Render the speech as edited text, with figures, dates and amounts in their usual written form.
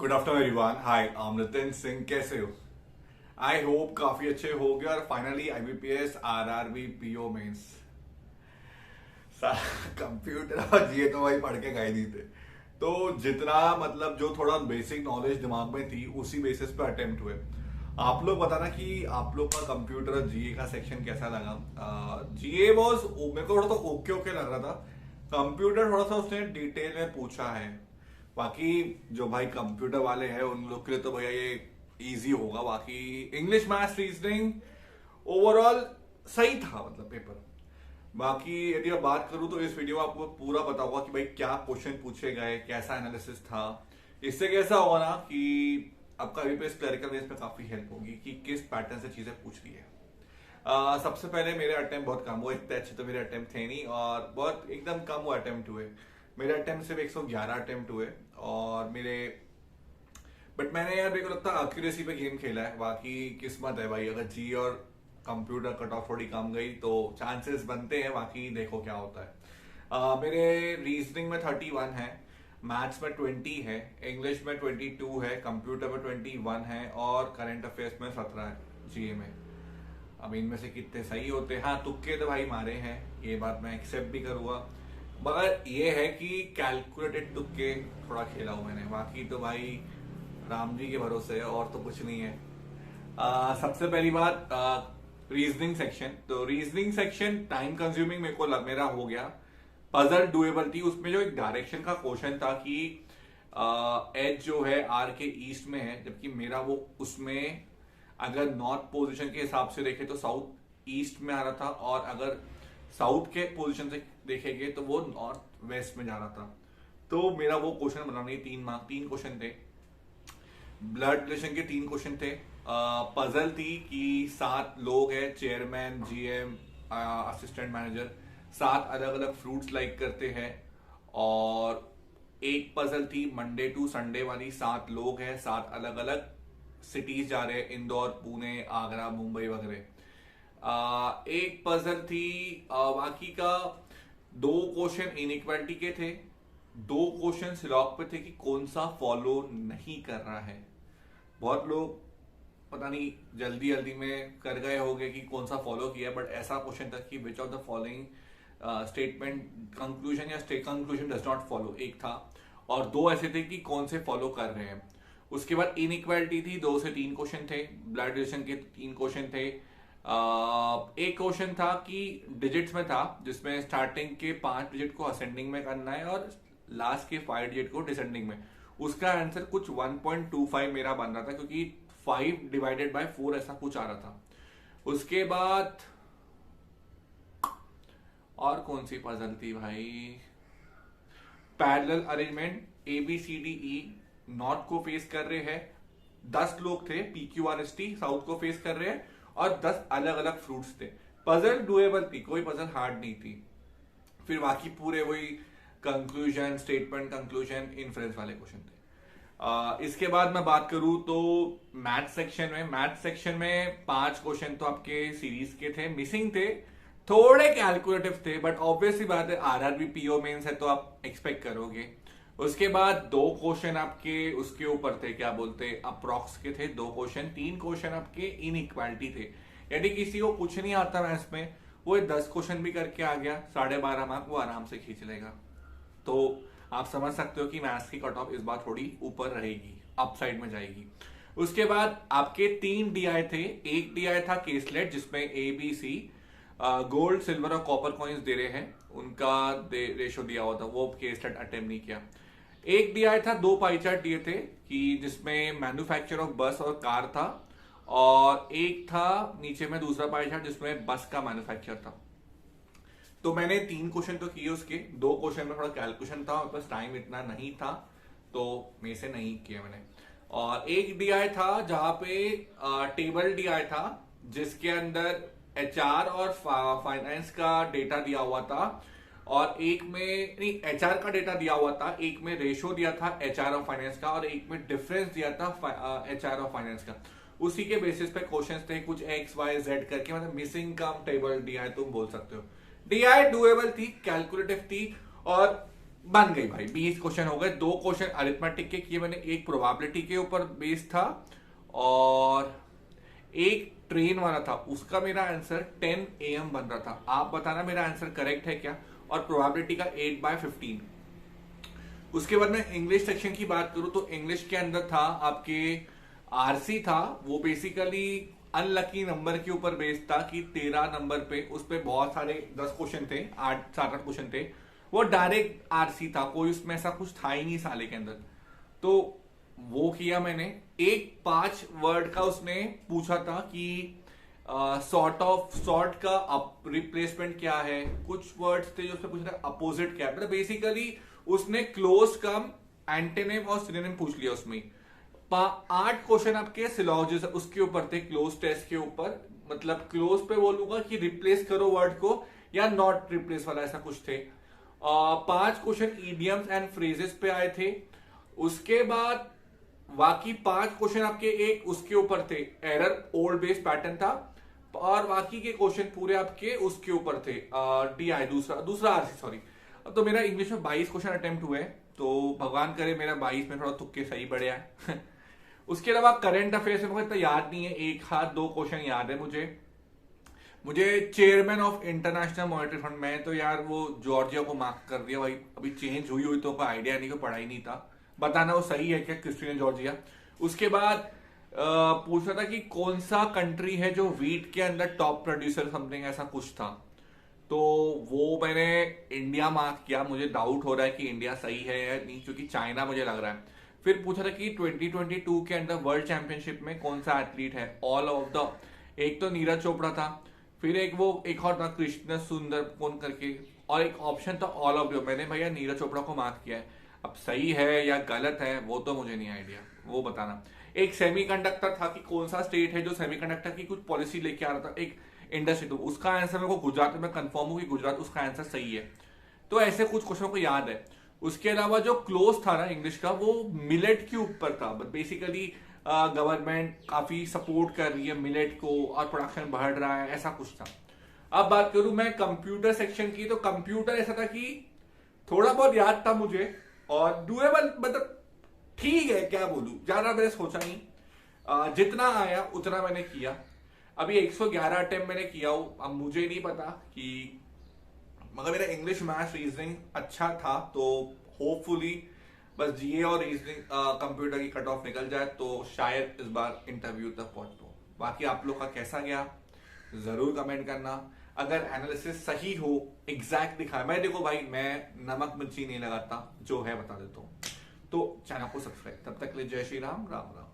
Good afternoon everyone. Hi, I'm Nitin Singh. कैसे हो? I hope काफी अच्छे हो गए और finally IBPS RRB PO mains computer और ये तो भाई पढ़ के गए नहीं थे। तो जितना मतलब जो थोड़ा बेसिक नॉलेज दिमाग में थी उसी बेसिस पे अटेम्प्ट हुए। आप लोग बताना कि आप लोग का कंप्यूटर और GA का सेक्शन कैसा लगा। GA वॉज मेरे को थोड़ा सा ओके ओके लग रहा था। कंप्यूटर थोड़ा सा उसने डिटेल में पूछा है। बाकी जो भाई कंप्यूटर वाले हैं उन लोग के लिए तो भैया ये इजी होगा। बाकी इंग्लिश मैथ्स रीजनिंग ओवरऑल सही था, मतलब पेपर। बाकी यदि मैं बात करूं तो इस वीडियो में आपको पूरा पता होगा कि भाई क्या क्वेश्चन पूछे गए, कैसा एनालिसिस था। इससे कैसा होगा ना कि आपका IBPS क्लरिकल बेस पे काफी हेल्प होगी कि किस पैटर्न से चीजें पूछ रही है। सबसे पहले मेरे अटेम्प्ट बहुत कम हुए। इतने अच्छे तो मेरे अटेम्प्ट थे नहीं और बहुत एकदम कम वो अटेम्प्ट हुए। मेरे अटेम्प्ट सिर्फ 111 अटेम्प्ट हुए और मेरे बट मैंने यार मेरे को लगता है एक्यूरेसी पे गेम खेला है। बाकी किस्मत है भाई, अगर जी और कंप्यूटर कट ऑफ थोड़ी कम गई तो चांसेस बनते हैं। बाकी देखो क्या होता है। मेरे रीजनिंग में 31 है, मैथ्स में 20 है, इंग्लिश में 22 है, कंप्यूटर में 21 है और करंट अफेयर्स में 17 है GA में। अब इनमें से कितने सही होते हैं? हाँ, तुक्के तो भाई मारे हैं, ये बात मैं एक्सेप्ट भी करूंगा। मगर ये है कि कैलकुलेटेड तुक्के थोड़ा खेला हूं मैंने। बाकी तो भाई राम जी के भरोसे है और तो कुछ नहीं है। सबसे पहली बात, रीजनिंग सेक्शन। तो रीजनिंग सेक्शन टाइम कंज्यूमिंग मेरे को मेरा हो गया। पजल डुएबल थी। उसमें जो एक डायरेक्शन का क्वेश्चन था कि एच जो है R के ईस्ट में है, जबकि मेरा वो उसमें अगर नॉर्थ पोजीशन के हिसाब से देखे तो साउथ ईस्ट में आ रहा था और अगर साउथ के पोजीशन से देखेंगे तो वो नॉर्थ वेस्ट में जा रहा था। तो मेरा वो क्वेश्चन बनाने 3 क्वेश्चन थे। ब्लड रिलेशन के 3 क्वेश्चन थे। पजल थी कि 7 लोग हैं, चेयरमैन, GM, असिस्टेंट मैनेजर, 7 अलग अलग फ्रूट्स लाइक करते हैं। और एक पजल थी मंडे टू संडे वाली, 7 लोग हैं, 7 अलग अलग सिटीज जा रहे हैं, इंदौर, पुणे, आगरा, मुंबई वगैरह। एक पजल थी, बाकी का 2 क्वेश्चन इनइक्वालिटी के थे, 2 क्वेश्चन लॉग पे थे कि कौन सा फॉलो नहीं कर रहा है। बहुत लोग पता नहीं जल्दी जल्दी में कर गए होंगे कि कौन सा फॉलो किया, बट ऐसा क्वेश्चन था कि which of the following statement conclusion या state conclusion does not follow, एक था। और 2 ऐसे थे कि कौन से फॉलो कर रहे हैं। उसके बाद इनइक्वालिटी थी, 2 से 3 क्वेश्चन थे। ब्लड रिलेशन के 3 क्वेश्चन थे। एक क्वेश्चन था कि डिजिट्स में था, जिसमें स्टार्टिंग के 5 डिजिट को असेंडिंग में करना है और लास्ट के 5 डिजिट को डिसेंडिंग में। उसका आंसर कुछ 1.25 मेरा बन रहा था, क्योंकि 5 डिवाइडेड बाय 4 ऐसा कुछ आ रहा था। उसके बाद और कौन सी पजल थी भाई? पैरेलल अरेंजमेंट, ABCDE नॉर्थ को फेस कर रहे हैं, 10 लोग थे, PQRST साउथ को फेस कर रहे हैं और 10 अलग अलग फ्रूट्स थे। पजल डुएबल थी, कोई पजल हार्ड नहीं थी। फिर बाकी पूरे वही कंक्लूजन, स्टेटमेंट, कंक्लूजन, इन्फ्रेंस वाले क्वेश्चन थे। इसके बाद मैं बात करूं तो मैथ सेक्शन में 5 क्वेश्चन तो आपके सीरीज के थे, मिसिंग थे, थोड़े कैलकुलेटिव थे, बट ऑब्वियसली बात है RRB PO मेंस है तो आप एक्सपेक्ट करोगे। उसके बाद 2 क्वेश्चन आपके उसके ऊपर थे, क्या बोलते, अप्रॉक्स के थे 2 क्वेश्चन। 3 क्वेश्चन आपके इनइक्वालिटी थे। यदि किसी को कुछ नहीं आता मैथ्स में, वो 10 क्वेश्चन भी करके आ गया, 12.5 मार्क वो आराम से खींच लेगा। तो आप समझ सकते हो कि मैथ्स की कट ऑफ इस बार थोड़ी ऊपर रहेगी, अप साइड में जाएगी। उसके बाद आपके 3 DI थे। एक DI था केसलेट, जिसमें ABC गोल्ड, सिल्वर और कॉपर कॉइन्स दे रहे हैं, उनका रेशो दिया हुआ था, वो केसलेट अटेम्प्ट नहीं किया। एक DI था, 2 पाई चार्ट दिए थे कि जिसमें मैन्युफैक्चर ऑफ बस और कार था, और एक था नीचे में दूसरा पाई चार्ट जिसमें बस का मैन्युफैक्चर था। तो मैंने 3 क्वेश्चन तो किए, उसके 2 क्वेश्चन में थोड़ा कैलकुलेशन था, बस टाइम इतना नहीं था तो मैं से नहीं किया मैंने। और एक DI था जहां पे टेबल DI था, जिसके अंदर HR और फाइनेंस का डेटा दिया हुआ था, और एक में नहीं HR का डेटा दिया हुआ था, एक में रेशो दिया था HR और फाइनेंस का, और एक में डिफरेंस दिया था HR और फाइनेंस का। उसी के बेसिस पे क्वेश्चंस थे कुछ XYZ करके, मतलब मिसिंग कम टेबल DI तुम बोल सकते हो। DI डुएबल थी, कैलकुलेटिव थी, और बन गई भाई, 20 क्वेश्चन हो गए। 2 क्वेश्चन अरिथमेटिक के किए मैंने, एक प्रोबेबिलिटी के ऊपर बेस्ड था और एक ट्रेन वाला था, उसका मेरा आंसर 10 AM बन रहा था। आप बताना मेरा आंसर करेक्ट है क्या। और प्रोबेबिलिटी का 8/15। उसके बाद मैं इंग्लिश सेक्शन की बात करूं तो इंग्लिश के अंदर था आपके आरसी था, वो बेसिकली अनलकी नंबर के ऊपर बेस्ड था कि 13 नंबर पे उस पे बहुत सारे 10 क्वेश्चन थे, 8-7 क्वेश्चन थे। वो डायरेक्ट आरसी था, कोई उसमें ऐसा कुछ था ही नहीं साले के अंदर। तो वो किया मैंने। एक 5 वर्ड का उसने पूछा था कि सॉर्ट का रिप्लेसमेंट क्या है, कुछ वर्ड्स थे जो उसने पूछा था अपोजिट क्या है, मतलब बेसिकली उसने क्लोज कम एंटेनिम और सिनोनिम पूछ लिया उसमें। 8 क्वेश्चन आपके सिलॉजिज्म उसके ऊपर थे, क्लोज टेस्ट के ऊपर, मतलब क्लोज पे बोलूंगा कि रिप्लेस करो वर्ड को या नॉट रिप्लेस वाला ऐसा कुछ थे। 5 क्वेश्चन ईडियम्स एंड फ्रेजेस पे आए थे। उसके बाद बाकी 5 क्वेश्चन आपके एक उसके ऊपर थे, एरर ओल्ड बेस पैटर्न था, और बाकी के क्वेश्चन पूरे आपके उसके ऊपर थे, DI दूसरा आरसी सॉरी। तो मेरा इंग्लिश में 22 क्वेश्चन अटेम्प्ट हुए, तो भगवान करे मेरा 22 में थोड़ा तुक्के सही बढ़िया है। उसके अलावा करंट अफेयर्स में मुझे इतना याद नहीं है, एक हाथ 2 क्वेश्चन याद है मुझे chairman of international monetary fund, मैं तो यार वो जॉर्जिया को मार्क कर दिया भाई, अभी चेंज हुई तो कोई आइडिया नहीं, को पढ़ा ही नहीं था, बताना वो सही है क्या क्रिस्टियन जॉर्जिया। उसके बाद पूछ रहा था कि कौन सा कंट्री है जो वीट के अंदर टॉप प्रोड्यूसर, समथिंग ऐसा कुछ था, तो वो मैंने इंडिया मार्क किया। मुझे डाउट हो रहा है कि इंडिया सही है या नहीं, क्योंकि चाइना मुझे लग रहा है। फिर पूछा था कि 2022 के अंदर वर्ल्ड चैंपियनशिप में कौन सा एथलीट है ऑल ऑफ द, एक तो नीरज चोपड़ा था, फिर एक और था कृष्ण सुंदर कौन करके, और एक ऑप्शन था ऑल ऑफ द। मैंने भैया नीरज चोपड़ा को मार्क किया है, अब सही है या गलत है वो तो मुझे नहीं आइडिया, वो बताना। एक सेमीकंडक्टर था कि कौन सा स्टेट है जो सेमीकंडक्टर की कुछ पॉलिसी लेके आ रहा था, एक इंडस्ट्री, तो उसका आंसर मेरे को गुजरात में कंफर्म हूँ कि गुजरात उसका आंसर सही है। तो ऐसे कुछ क्वेश्चन को याद है। उसके अलावा जो क्लोज था ना इंग्लिश का, वो मिलेट के ऊपर था, बट बेसिकली गवर्नमेंट काफी सपोर्ट कर रही है मिलेट को और प्रोडक्शन बढ़ रहा है, ऐसा कुछ था। अब बात करूं मैं कंप्यूटर सेक्शन की, तो कंप्यूटर ऐसा था कि थोड़ा बहुत याद था मुझे और डूएबल, मतलब ठीक है, क्या बोलूं, ज्यादा मैंने सोचा नहीं, जितना आया उतना मैंने किया। अभी 111 अटेम्प्ट मैंने किया हूं, अब मुझे नहीं पता कि, मगर मेरा इंग्लिश मैथ्स रीजनिंग अच्छा था, तो होपफुली बस जीए और रीजनिंग कंप्यूटर की कट ऑफ निकल जाए तो शायद इस बार इंटरव्यू तक पहुंच पाऊं। बाकी आप लोग का कैसा गया जरूर कमेंट करना। अगर एनालिसिस सही हो, एग्जैक्ट दिखाए, मैं देखो भाई मैं नमक मिर्ची नहीं लगाता, जो है बता देता हूं। तो चैनल को सब्सक्राइब, तब तक के लिए जय श्री राम, राम राम।